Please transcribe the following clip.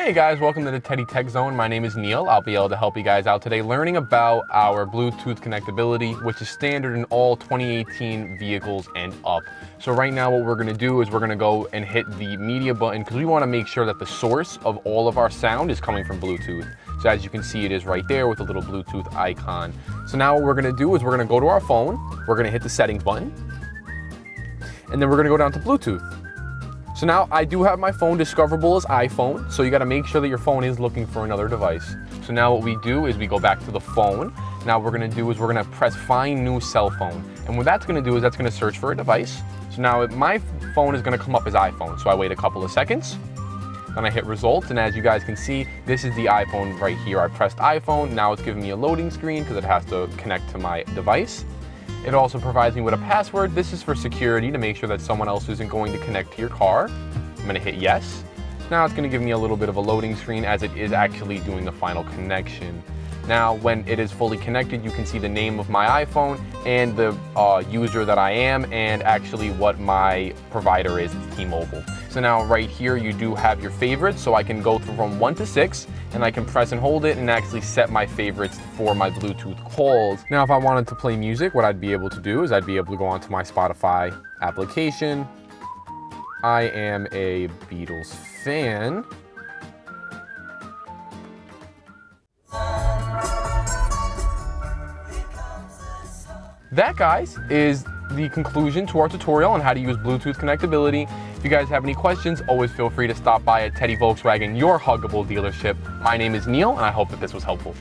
Hey guys, welcome to the Teddy Tech Zone. My name is Neil. I'll be able to help you guys out today learning about our Bluetooth connectability, which is standard in all 2018 vehicles and up. So right now what we're going to do is we're going to go and hit the media button because we want to make sure that the source of all of our sound is coming from Bluetooth. So as you can see, it is right there with a little Bluetooth icon. So now what we're going to do is we're going to go to our phone, we're going to hit the settings button, and then we're going to go down to Bluetooth. So now I do have my phone discoverable as iPhone, so you got to make sure that your phone is looking for another device. So now what we do is we go back to the phone. Now what we're going to do is we're going to press find new cell phone. And what that's going to do is that's going to search for a device. So now my phone is going to come up as iPhone. So I wait a couple of seconds, then I hit results, and as you guys can see, this is the iPhone right here. I pressed iPhone, now it's giving me a loading screen because it has to connect to my device. It also provides me with a password. This is for security to make sure that someone else isn't going to connect to your car. I'm going to hit yes. Now it's going to give me a little bit of a loading screen as it is actually doing the final connection. Now when it is fully connected, you can see the name of my iPhone and the user that I am and actually what my provider is. It's T-Mobile. So now right here you do have your favorites, so I can go through from 1 to 6 and I can press and hold it and actually set my favorites for my Bluetooth calls. Now if I wanted to play music, what I'd be able to do is I'd be able to go onto my Spotify application. I am a Beatles fan. That, guys, is the conclusion to our tutorial on how to use Bluetooth connectability. If you guys have any questions, always feel free to stop by at Teddy Volkswagen, your huggable dealership. My name is Neil, and I hope that this was helpful.